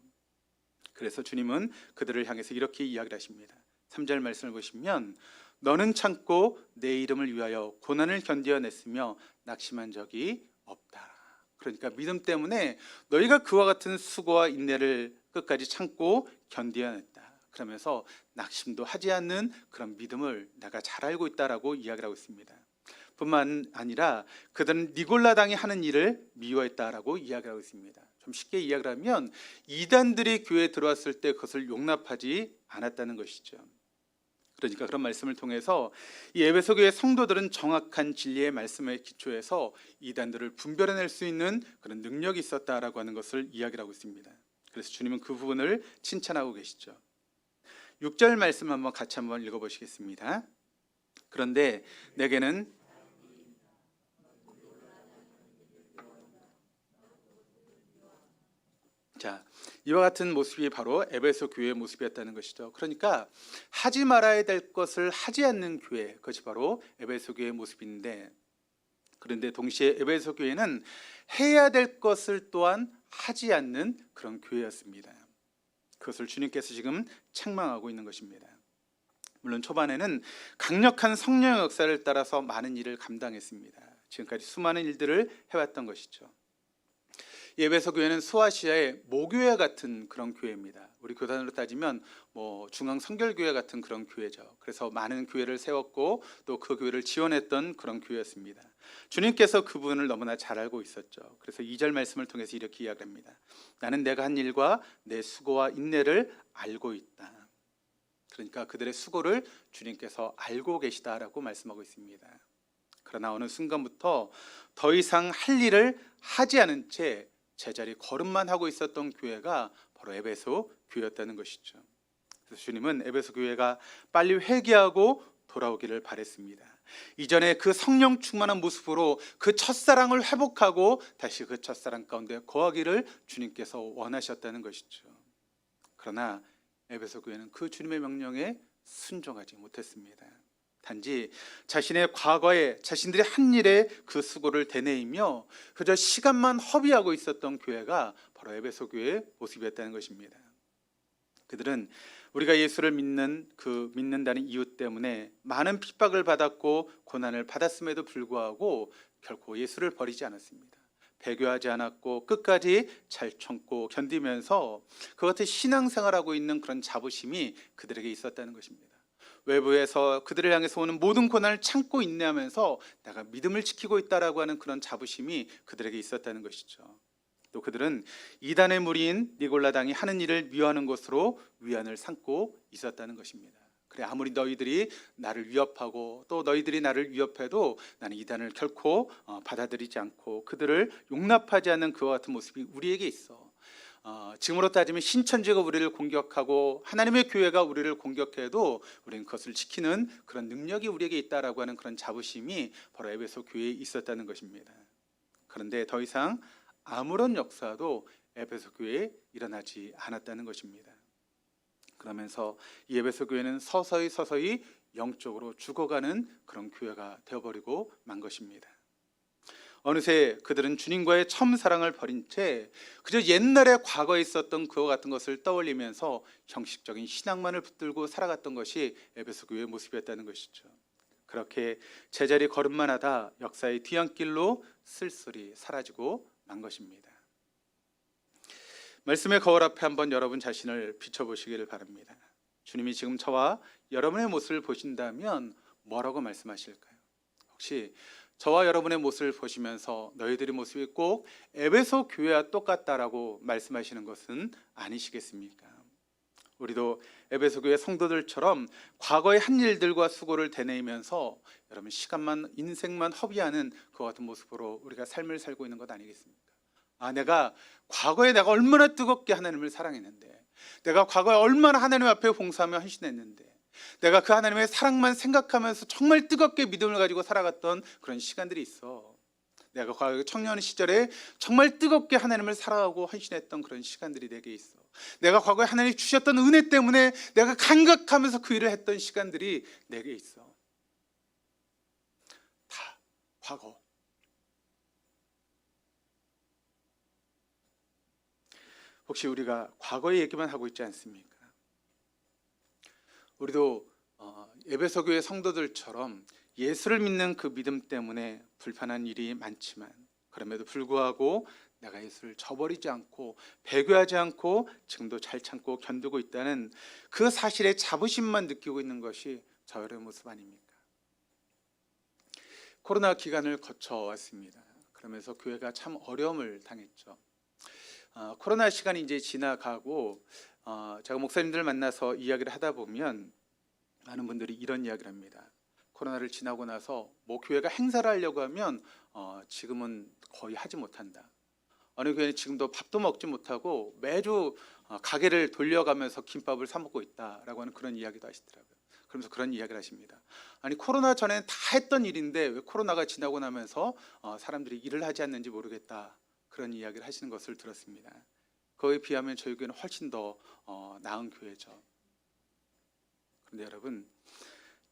A: 그래서 주님은 그들을 향해서 이렇게 이야기를 하십니다. 3절 말씀을 보시면, 너는 참고 내 이름을 위하여 고난을 견디어냈으며 낙심한 적이 없다. 그러니까 믿음 때문에 너희가 그와 같은 수고와 인내를 끝까지 참고 견디어냈다. 그러면서 낙심도 하지 않는 그런 믿음을 내가 잘 알고 있다라고 이야기를 하고 있습니다. 뿐만 아니라 그들은 니골라당이 하는 일을 미워했다라고 이야기를 하고 있습니다. 좀 쉽게 이야기를 하면 이단들이 교회에 들어왔을 때 그것을 용납하지 않았다는 것이죠. 그러니까 그런 말씀을 통해서 이 에베소 교회 성도들은 정확한 진리의 말씀에 기초해서 이단들을 분별해낼 수 있는 그런 능력이 있었다라고 하는 것을 이야기를 하고 있습니다. 그래서 주님은 그 부분을 칭찬하고 계시죠. 6절 말씀 같이 한번 읽어보시겠습니다. 그런데 내게는 이와 같은 모습이 바로 에베소 교회의 모습이었다는 것이죠. 그러니까 하지 말아야 될 것을 하지 않는 교회, 그것이 바로 에베소 교회의 모습인데, 그런데 동시에 에베소 교회는 해야 될 것을 또한 하지 않는 그런 교회였습니다. 그것을 주님께서 지금 책망하고 있는 것입니다. 물론 초반에는 강력한 성령의 역사를 따라서 많은 일을 감당했습니다. 지금까지 수많은 일들을 해왔던 것이죠. 에베소 교회는 소아시아의 모교회 같은 그런 교회입니다. 우리 교단으로 따지면 중앙 성결교회 같은 그런 교회죠. 그래서 많은 교회를 세웠고 또 그 교회를 지원했던 그런 교회였습니다. 주님께서 그분을 너무나 잘 알고 있었죠. 그래서 2절 말씀을 통해서 이렇게 이야기합니다. 나는 내가 한 일과 내 수고와 인내를 알고 있다. 그러니까 그들의 수고를 주님께서 알고 계시다라고 말씀하고 있습니다. 그러나 어느 순간부터 더 이상 할 일을 하지 않은 채 제자리 걸음만 하고 있었던 교회가 바로 에베소 교회였다는 것이죠. 그래서 주님은 에베소 교회가 빨리 회개하고 돌아오기를 바랬습니다. 이전에 그 성령 충만한 모습으로 그 첫사랑을 회복하고 다시 그 첫사랑 가운데 거하기를 주님께서 원하셨다는 것이죠. 그러나 에베소 교회는 그 주님의 명령에 순종하지 못했습니다. 단지 자신의 과거에 자신들이 한 일에 그 수고를 되뇌이며 그저 시간만 허비하고 있었던 교회가 바로 에베소 교회의 모습이었다는 것입니다. 그들은 우리가 예수를 믿는다는 이유 때문에 많은 핍박을 받았고 고난을 받았음에도 불구하고 결코 예수를 버리지 않았습니다. 배교하지 않았고 끝까지 잘 참고 견디면서 그 같은 신앙생활하고 있는 그런 자부심이 그들에게 있었다는 것입니다. 외부에서 그들을 향해서 오는 모든 고난을 참고 인내하면서 내가 믿음을 지키고 있다라고 하는 그런 자부심이 그들에게 있었다는 것이죠. 또 그들은 이단의 무리인 니골라당이 하는 일을 미워하는 것으로 위안을 삼고 있었다는 것입니다. 그래, 아무리 너희들이 나를 위협하고 또 너희들이 나를 위협해도 나는 이단을 결코 받아들이지 않고 그들을 용납하지 않는 그와 같은 모습이 우리에게 있어. 지금으로 따지면 신천지가 우리를 공격하고 하나님의 교회가 우리를 공격해도 우리는 그것을 지키는 그런 능력이 우리에게 있다라고 하는 그런 자부심이 바로 에베소 교회에 있었다는 것입니다. 그런데 더 이상 아무런 역사도 에베소 교회에 일어나지 않았다는 것입니다. 그러면서 이 에베소 교회는 서서히 영적으로 죽어가는 그런 교회가 되어버리고 만 것입니다. 어느새 그들은 주님과의 처음 사랑을 버린 채 그저 옛날에 과거에 있었던 그와 같은 것을 떠올리면서 형식적인 신앙만을 붙들고 살아갔던 것이 에베소 교회의 모습이었다는 것이죠. 그렇게 제자리 걸음만 하다 역사의 뒤안길로 쓸쓸히 사라지고 만 것입니다. 말씀의 거울 앞에 한번 여러분 자신을 비춰보시기를 바랍니다. 주님이 지금 저와 여러분의 모습을 보신다면 뭐라고 말씀하실까요? 혹시 저와 여러분의 모습을 보시면서 너희들의 모습이 꼭 에베소 교회와 똑같다라고 말씀하시는 것은 아니시겠습니까? 우리도 에베소 교회 성도들처럼 과거의 한 일들과 수고를 되뇌이면서 여러분 시간만 인생만 허비하는 그와 같은 모습으로 우리가 삶을 살고 있는 것 아니겠습니까? 내가 과거에 내가 얼마나 뜨겁게 하나님을 사랑했는데, 내가 과거에 얼마나 하나님 앞에 봉사하며 헌신했는데, 내가 그 하나님의 사랑만 생각하면서 정말 뜨겁게 믿음을 가지고 살아갔던 그런 시간들이 있어. 내가 과거 청년 시절에 정말 뜨겁게 하나님을 사랑하고 헌신했던 그런 시간들이 내게 있어. 내가 과거에 하나님이 주셨던 은혜 때문에 내가 감격하면서 그 일을 했던 시간들이 내게 있어. 다 과거. 혹시 우리가 과거의 얘기만 하고 있지 않습니까? 우리도 에베소 교회 성도들처럼 예수를 믿는 그 믿음 때문에 불편한 일이 많지만 그럼에도 불구하고 내가 예수를 저버리지 않고 배교하지 않고 지금도 잘 참고 견디고 있다는 그 사실의 자부심만 느끼고 있는 것이 저의 모습 아닙니까? 코로나 기간을 거쳐왔습니다. 그러면서 교회가 참 어려움을 당했죠. 코로나 시간이 이제 지나가고 제가 목사님들 만나서 이야기를 하다 보면 많은 분들이 이런 이야기를 합니다. 코로나를 지나고 나서 뭐 교회가 행사를 하려고 하면 지금은 거의 하지 못한다. 어느 교회는 지금도 밥도 먹지 못하고 매주 가게를 돌려가면서 김밥을 사 먹고 있다라고 하는 그런 이야기도 하시더라고요. 그러면서 그런 이야기를 하십니다. 아니 코로나 전에는 다 했던 일인데 왜 코로나가 지나고 나면서 사람들이 일을 하지 않는지 모르겠다. 그런 이야기를 하시는 것을 들었습니다. 그거에 비하면 저희 교회는 훨씬 더 나은 교회죠. 그런데 여러분,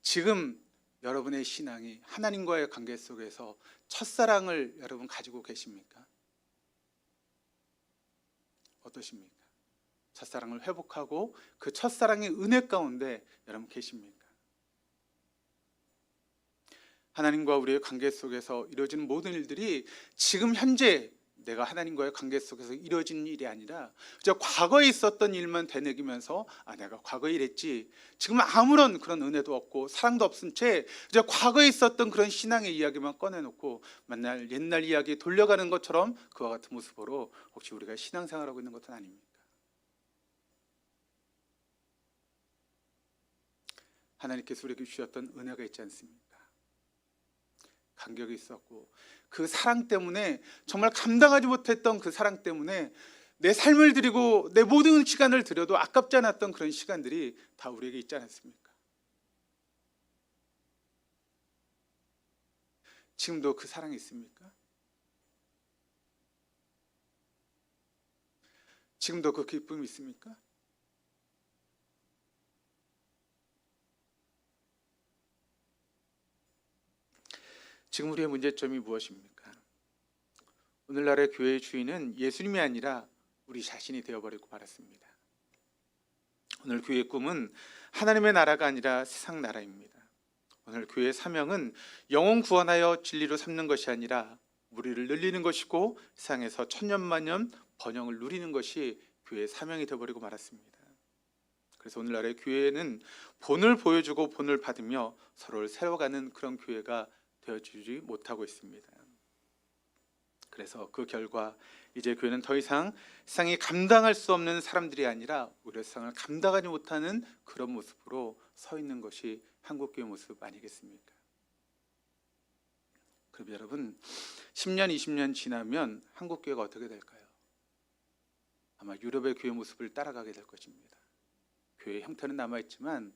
A: 지금 여러분의 신앙이 하나님과의 관계 속에서 첫사랑을 여러분 가지고 계십니까? 어떠십니까? 첫사랑을 회복하고 그 첫사랑의 은혜 가운데 여러분 계십니까? 하나님과 우리의 관계 속에서 이루어지는 모든 일들이 지금 현재 내가 하나님과의 관계 속에서 이루어지는 일이 아니라 저 과거에 있었던 일만 되뇌기면서 내가 과거에 이랬지, 지금 아무런 그런 은혜도 없고 사랑도 없은 채 저 과거에 있었던 그런 신앙의 이야기만 꺼내놓고 맨날 옛날 이야기 돌려가는 것처럼 그와 같은 모습으로 혹시 우리가 신앙생활하고 있는 것은 아닙니까? 하나님께서 우리에게 주셨던 은혜가 있지 않습니까? 간격이 있었고 그 사랑 때문에 정말 감당하지 못했던 그 사랑 때문에 내 삶을 드리고 내 모든 시간을 드려도 아깝지 않았던 그런 시간들이 다 우리에게 있지 않았습니까? 지금도 그 사랑이 있습니까? 지금도 그 기쁨이 있습니까? 지금 우리의 문제점이 무엇입니까? 오늘날의 교회의 주인은 예수님이 아니라 우리 자신이 되어버리고 말았습니다. 오늘 교회의 꿈은 하나님의 나라가 아니라 세상 나라입니다. 오늘 교회의 사명은 영혼 구원하여 진리로 삼는 것이 아니라 무리를 늘리는 것이고 세상에서 천년만년 번영을 누리는 것이 교회의 사명이 되어버리고 말았습니다. 그래서 오늘날의 교회는 본을 보여주고 본을 받으며 서로를 세워가는 그런 교회가 되어주지 못하고 있습니다. 그래서 그 결과 이제 교회는 더 이상 세상이 감당할 수 없는 사람들이 아니라 오히려 세상을 감당하지 못하는 그런 모습으로 서 있는 것이 한국교회 모습 아니겠습니까? 그럼 여러분 10년, 20년 지나면 한국교회가 어떻게 될까요? 아마 유럽의 교회 모습을 따라가게 될 것입니다. 교회의 형태는 남아있지만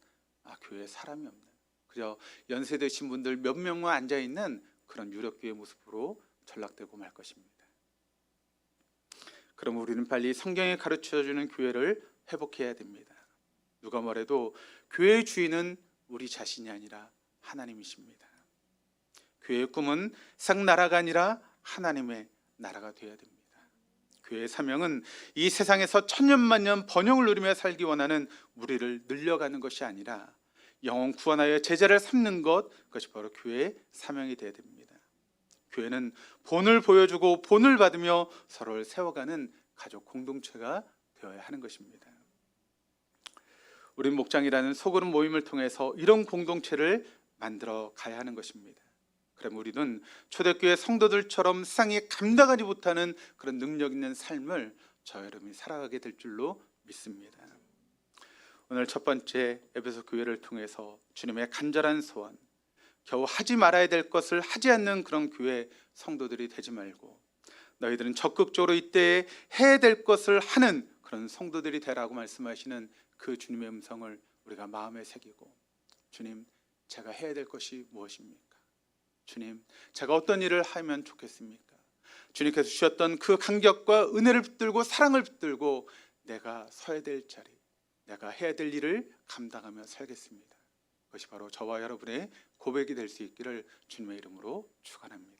A: 교회에 사람이 없는, 그저 연세 드신 분들 몇 명만 앉아있는 그런 유럽 교회 모습으로 전락되고 말 것입니다. 그럼 우리는 빨리 성경이 가르쳐주는 교회를 회복해야 됩니다. 누가 뭐래도 교회의 주인은 우리 자신이 아니라 하나님이십니다. 교회의 꿈은 상 나라가 아니라 하나님의 나라가 되어야 됩니다. 교회의 사명은 이 세상에서 천년만년 번영을 누리며 살기 원하는 우리를 늘려가는 것이 아니라 영혼 구원하여 제자를 삼는 것, 그것이 바로 교회의 사명이 되어야 됩니다. 교회는 본을 보여주고 본을 받으며 서로를 세워가는 가족 공동체가 되어야 하는 것입니다. 우리 목장이라는 소그룹 모임을 통해서 이런 공동체를 만들어 가야 하는 것입니다. 그럼 우리는 초대교회 성도들처럼 세상이 감당하지 못하는 그런 능력 있는 삶을 저 여러분이 살아가게 될 줄로 믿습니다. 오늘 첫 번째 에베소 교회를 통해서 주님의 간절한 소원, 겨우 하지 말아야 될 것을 하지 않는 그런 교회 성도들이 되지 말고 너희들은 적극적으로 이때에 해야 될 것을 하는 그런 성도들이 되라고 말씀하시는 그 주님의 음성을 우리가 마음에 새기고, 주님, 제가 해야 될 것이 무엇입니까? 주님, 제가 어떤 일을 하면 좋겠습니까? 주님께서 주셨던 그 간격과 은혜를 붙들고 사랑을 붙들고 내가 서야 될 자리, 내가 해야 될 일을 감당하며 살겠습니다. 그것이 바로 저와 여러분의 고백이 될 수 있기를 주님의 이름으로 축원합니다.